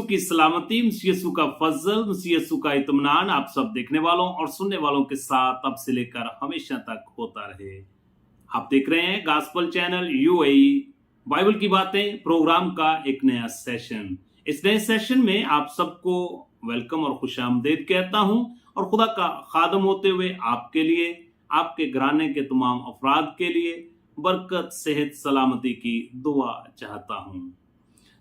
की सलामती, मसीह यीशु का फजल, मसीह यीशु का इत्मीनान आप सब देखने वालों और सुनने वालों के साथ अब से लेकर हमेशा तक होता रहे। आप देख रहे हैं गॉस्पेल चैनल यूएई बाइबल की बातें प्रोग्राम का एक नया सेशन। इस नए सेशन में आप सबको वेलकम और खुशामदीद कहता हूं और खुदा का खादम होते हुए आपके लिए, आपके घराने के तमाम अफराद के लिए बरकत, सेहत, सलामती की दुआ चाहता हूं।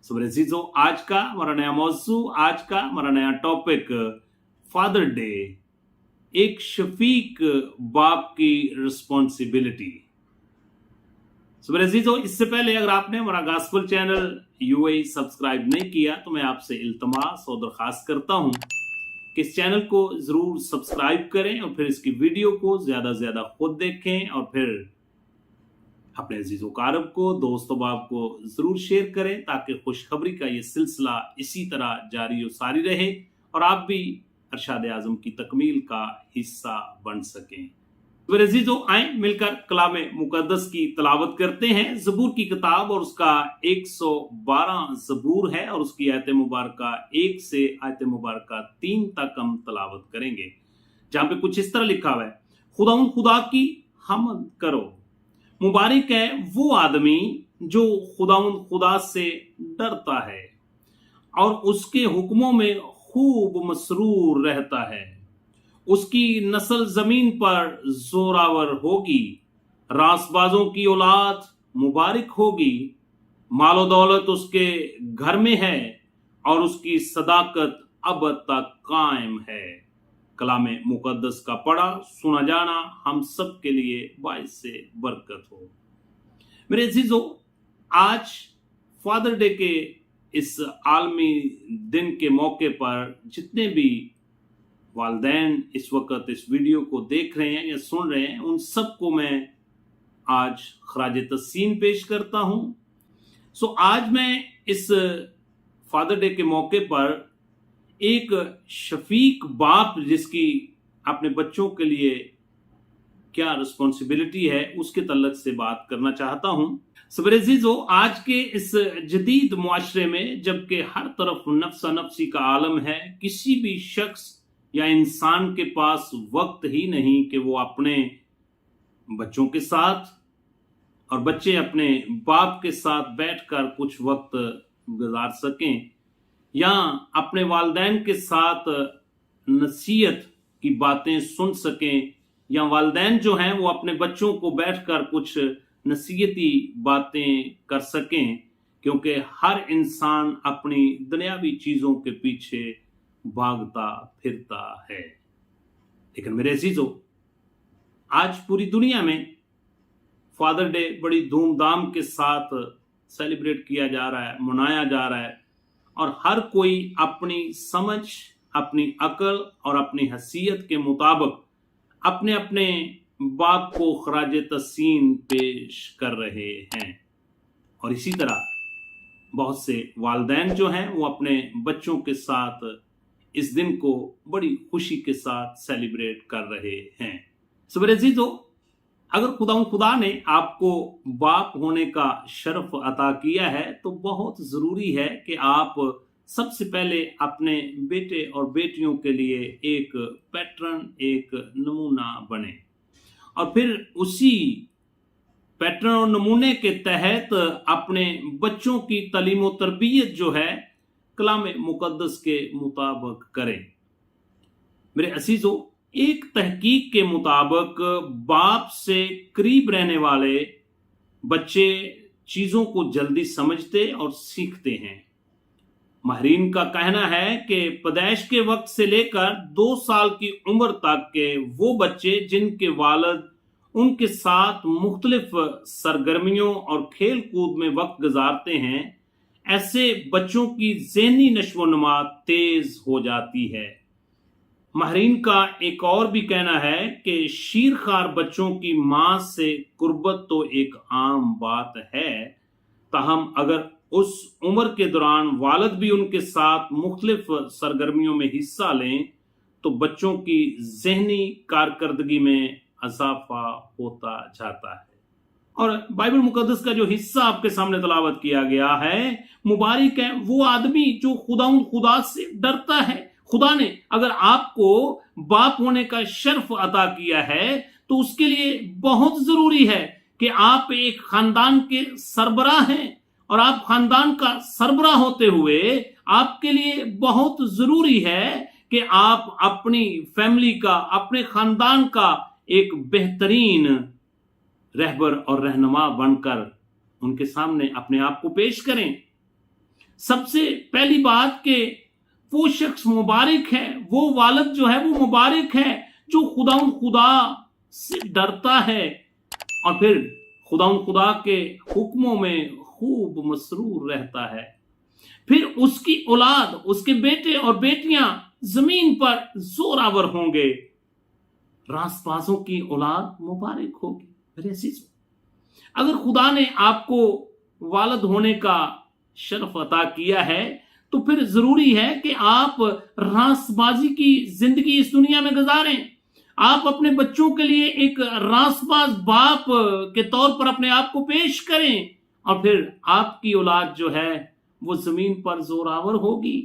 अजीजों, आज का हमारा नया मौजू, आज का हमारा नया टॉपिक फादर डे, एक शफीक बाप की रिस्पॉन्सिबिलिटी। अजीजों, इससे पहले अगर आपने हमारा गॉस्पेल चैनल यूएई सब्सक्राइब नहीं किया तो मैं आपसे इल्तमास और दरखास्त करता हूं कि इस चैनल को जरूर सब्सक्राइब करें और फिर इसकी वीडियो को ज्यादा से ज्यादा खुद देखें और फिर अपने अजीजों कारब को, दोस्तों बाप को जरूर शेयर करें ताकि खुशखबरी का ये सिलसिला इसी तरह जारी और सारी रहे और आप भी अरशाद आजम की तकमील का हिस्सा बन सकें। तो अजीजों, आए मिलकर कलाम मुकद्दस की तलावत करते हैं। ज़बूर की किताब और उसका 112 ज़बूर है और उसकी आयत मुबारका 1 से आयत मुबारका 3 तक हम तलावत करेंगे, जहां पे कुछ इस तरह लिखा हुआ है, खुदा की हमद करो, मुबारक है वो आदमी जो खुदा से डरता है और उसके हुक्मों में खूब मसरूर रहता है। उसकी नस्ल जमीन पर जोरावर होगी, रासबाजों की औलाद मुबारक होगी। मालो दौलत उसके घर में है और उसकी सदाकत अब तक कायम है। कलाम मुकद्दस का पढ़ा सुना जाना हम सब के लिए बाइस से बरकत हो। मेरे अजीजों, आज फादर डे के इस आलमी दिन के मौके पर जितने भी वालिदैन इस वक्त इस वीडियो को देख रहे हैं या सुन रहे हैं, उन सबको मैं आज खराज तस्सीम पेश करता हूं। आज मैं इस फादर डे के मौके पर एक शफीक बाप जिसकी अपने बच्चों के लिए क्या रिस्पॉन्सिबिलिटी है उसके तल्लक से बात करना चाहता हूं। अजीजों, आज के इस जदीद मुआशरे में जबकि हर तरफ नफ्सा नफ्सी का आलम है, किसी भी शख्स या इंसान के पास वक्त ही नहीं कि वो अपने बच्चों के साथ और बच्चे अपने बाप के साथ बैठकर कुछ वक्त गुजार सकें या अपने वालिदैन के साथ नसीहत की बातें सुन सकें या वालिदैन जो हैं वो अपने बच्चों को बैठकर कुछ नसीहती बातें कर सकें, क्योंकि हर इंसान अपनी दुनियावी चीजों के पीछे भागता फिरता है। लेकिन मेरे अजीजों, आज पूरी दुनिया में फादर डे बड़ी धूमधाम के साथ सेलिब्रेट किया जा रहा है, मनाया जा रहा है और हर कोई अपनी समझ, अपनी अकल और अपनी हैसियत के मुताबिक अपने अपने बाप को खराज तस्सीम पेश कर रहे हैं। और इसी तरह बहुत से वालिदैन जो हैं वो अपने बच्चों के साथ इस दिन को बड़ी खुशी के साथ सेलिब्रेट कर रहे हैं। अजीजों, अगर खुदा ने आपको बाप होने का शर्फ अता किया है तो बहुत जरूरी है कि आप सबसे पहले अपने बेटे और बेटियों के लिए एक पैटर्न, एक नमूना बने और फिर उसी पैटर्न और नमूने के तहत अपने बच्चों की तालीम और तरबियत जो है कलाम मुकद्दस के मुताबिक करें। मेरे अजीजों, एक तहकीक के मुताबिक बाप से करीब रहने वाले बच्चे चीजों को जल्दी समझते और सीखते हैं। माहिरीन का कहना है कि पैदाइश के वक्त से लेकर 2 साल की उम्र तक के वो बच्चे जिनके वालिद उनके साथ मुख्तलिफ सरगर्मियों और खेल कूद में वक्त गुजारते हैं, ऐसे बच्चों की ज़हनी नशोनुमा तेज हो जाती है। माहिरीन का एक और भी कहना है कि शीरखार बच्चों की मां से कुर्बत तो एक आम बात है, ताहम अगर उस उम्र के दौरान वालिद भी उनके साथ मुख्तलिफ सरगर्मियों में हिस्सा लें तो बच्चों की ज़हनी कारकर्दगी में इजाफा होता जाता है। और बाइबल मुकद्दस का जो हिस्सा आपके सामने तलावत किया गया है, मुबारक है वो आदमी जो खुदा से डरता है। खुदा ने अगर आपको बाप होने का शर्फ अता किया है तो उसके लिए बहुत जरूरी है कि आप एक खानदान के सरबराह हैं, और आप खानदान का सरबराह होते हुए आपके लिए बहुत जरूरी है कि आप अपनी फैमिली का, अपने खानदान का एक बेहतरीन रहबर और रहनुमा बनकर उनके सामने अपने आप को पेश करें। सबसे पहली बात कि वो शख्स मुबारक है, वो वालिद जो है वो मुबारक है जो खुदा से डरता है और फिर खुदा के हुक्मों में खूब मसरूर रहता है। फिर उसकी औलाद, उसके बेटे और बेटियां जमीन पर जोरावर होंगे। रासबाजों की औलाद मुबारक होगी। मेरे अजीजों, अगर खुदा ने आपको वालिद होने का शर्फ अता किया है तो फिर जरूरी है कि आप रासबाजी की जिंदगी इस दुनिया में गुजारें। आप अपने बच्चों के लिए एक रासबाज बाप के तौर पर अपने आप को पेश करें, और फिर आपकी औलाद जो है वो जमीन पर जोरावर होगी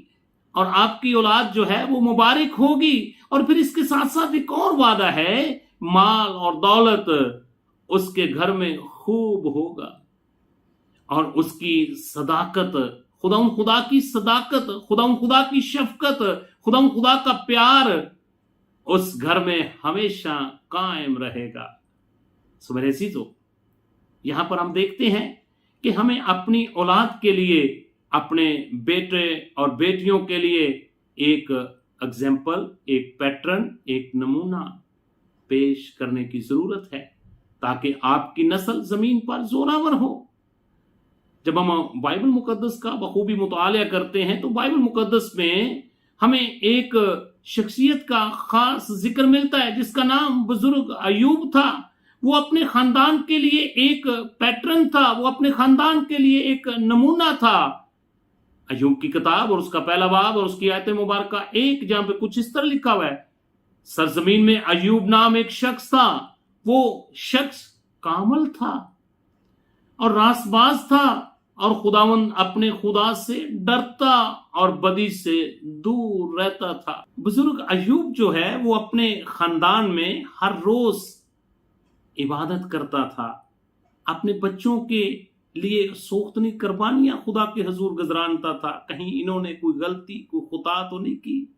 और आपकी औलाद जो है वो मुबारक होगी। और फिर इसके साथ साथ एक और वादा है, माल और दौलत उसके घर में खूब होगा, और उसकी सदाकत, खुदा की सदाकत, खुदा की शफकत, खुदा का प्यार उस घर में हमेशा कायम रहेगा। सो मेरे अजीजों, यहां पर हम देखते हैं कि हमें अपनी औलाद के लिए, अपने बेटे और बेटियों के लिए एक एग्जाम्पल, एक पैटर्न, एक नमूना पेश करने की जरूरत है ताकि आपकी नस्ल जमीन पर जोरावर हो। जब हम बाइबल मुकद्दस का बखूबी मुतालिया करते हैं तो बाइबल मुकद्दस में हमें एक शख्सियत का खास जिक्र मिलता है जिसका नाम बुजुर्ग अयूब था। वो अपने खानदान के लिए एक पैटर्न था, वो अपने खानदान के लिए एक नमूना था। अयूब की किताब और उसका पहला बाब और उसकी आयत मुबारक एक, जहां पे कुछ इस तरह लिखा हुआ है, सरजमीन में अयूब नाम एक शख्स था, वो शख्स कामल था और रासबाज था और खुदावंद अपने खुदा से डरता और बदी से दूर रहता था। बुजुर्ग अयूब जो है वो अपने खानदान में हर रोज इबादत करता था, अपने बच्चों के लिए सोख्तनी कुर्बानियां खुदा के हजूर गुजरानता था, कहीं इन्होंने कोई गलती, कोई खुता तो नहीं की,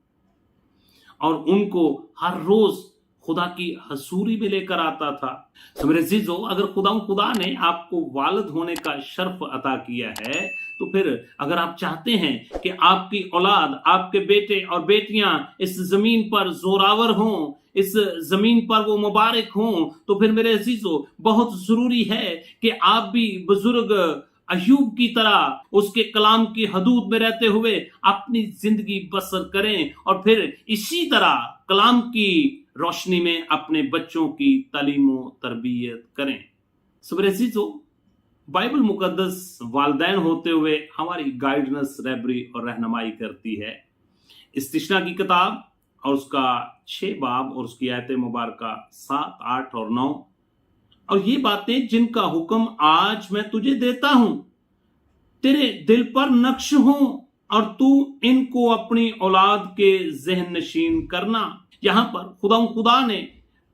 और उनको हर रोज खुदा की हजूरी में लेकर आता था। तो मेरे अजीजों, अगर खुदा ने आपको वालिद होने का शर्फ अता किया है तो फिर अगर आप चाहते हैं कि आपकी औलाद, आपके बेटे और बेटियां इस जमीन पर जोरावर हों, इस जमीन पर वो मुबारक हों, तो फिर मेरे अजीजों बहुत जरूरी है कि आप भी बुजुर्ग अयूब की तरह उसके कलाम की हदूद में रहते हुए अपनी जिंदगी बसर करें और फिर इसी तरह कलाम की रोशनी में अपने बच्चों की तालीम और तरबियत करें। सुबह अजीजों, बाइबल मुकद्दस वालिदैन होते हुए हमारी गाइडेंस, रहबरी और रहनुमाई करती है। इस्तिश्ना की किताब और उसका 6 बाब और उसकी आयत मुबारक 7, 8 और 9, और ये बातें जिनका हुक्म आज मैं तुझे देता हूं तेरे दिल पर नक्श हो और तू इनको अपनी औलाद के जहन नशीन करना। यहां पर खुदा ने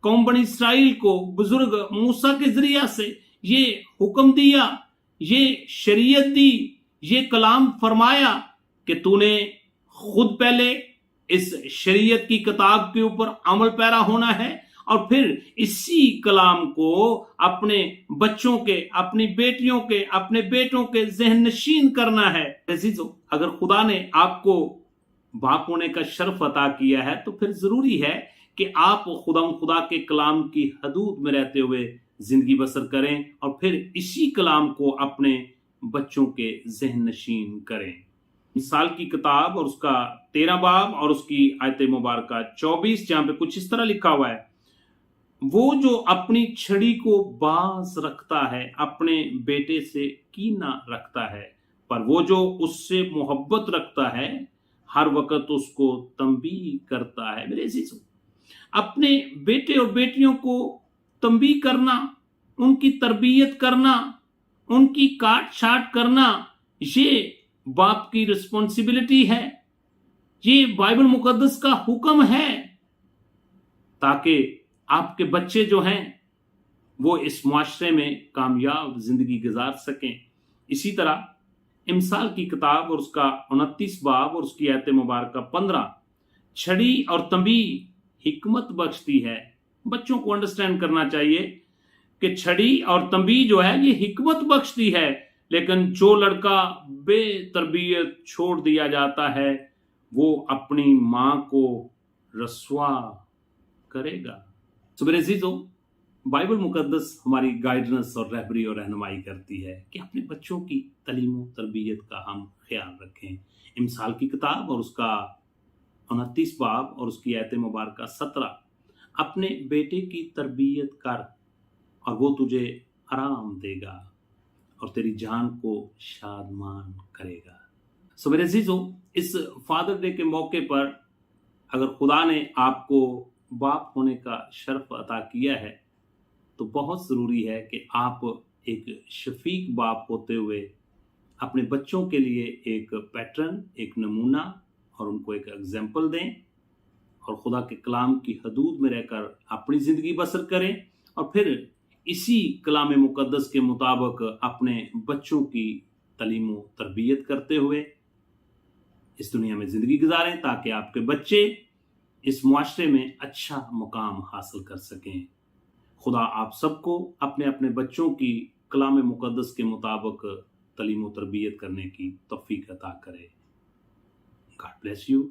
कौम बनी इसराइल को बुजुर्ग मूसा के जरिया से ये हुक्म दिया, ये शरीयत दी, ये कलाम फरमाया कि तूने खुद पहले इस शरीयत की किताब के ऊपर अमल पैरा होना है और फिर इसी कलाम को अपने बच्चों के, अपनी बेटियों के, अपने बेटों के जहन नशीन करना है। अजीजों, अगर खुदा ने आपको बाप होने का शर्फ अता किया है तो फिर जरूरी है कि आप खुदा के कलाम की हदूद में रहते हुए जिंदगी बसर करें और फिर इसी कलाम को अपने बच्चों के जहन नशीन करें। मिसाल की किताब और उसका 13 बाब और उसकी आयत मुबारक 24, जहां पे कुछ इस तरह लिखा हुआ है, वो जो अपनी छड़ी को बाज रखता है अपने बेटे से कीना रखता है, पर वो जो उससे मोहब्बत रखता है हर वक्त उसको तंबीह करता है। मेरे अजीजों, अपने बेटे और बेटियों को तंबीह करना, उनकी तरबियत करना, उनकी काट छाट करना, ये बाप की रिस्पॉन्सिबिलिटी है, ये बाइबल मुकद्दस का हुक्म है, ताकि आपके बच्चे जो हैं वो इस मुआशरे में कामयाब जिंदगी गुजार सकें। इसी तरह इमसाल की किताब और उसका 29 बाब और उसकी आयत मुबारक 15, छड़ी और तंबी हिकमत बख्शती है। बच्चों को अंडरस्टैंड करना चाहिए कि छड़ी और तंबी जो है ये हिकमत बख्शती है, लेकिन जो लड़का बेतरबियत छोड़ दिया जाता है वो अपनी मां को रसवा करेगा। सो मेरे अजीजों, बाइबल मुकद्दस हमारी गाइडेंस और रहबरी और रहनुमाई करती है कि अपने बच्चों की तालीम तरबियत का हम ख्याल रखें। इमसाल की किताब और उसका 29 बाब और उसकी आयत मुबारक 17, अपने बेटे की तरबियत कर और वो तुझे आराम देगा और तेरी जान को शादमान करेगा। सो मेरे अजीजों, इस फादर डे के मौके पर अगर खुदा ने आपको बाप होने का शर्फ अता किया है तो बहुत ज़रूरी है कि आप एक शफीक बाप होते हुए अपने बच्चों के लिए एक पैटर्न, एक नमूना और उनको एक एग्जाम्पल दें और खुदा के कलाम की हदूद में रहकर अपनी ज़िंदगी बसर करें और फिर इसी कलाम मुकद्दस के मुताबिक अपने बच्चों की तालीम व तरबियत करते हुए इस दुनिया में ज़िंदगी गुजारें, ताकि आपके बच्चे इस मुआशरे में अच्छा मुकाम हासिल कर सकें। खुदा आप सबको अपने अपने बच्चों की कलाम मुकद्दस के मुताबिक तालीम व तरबियत करने की तौफीक अता करे। God bless you.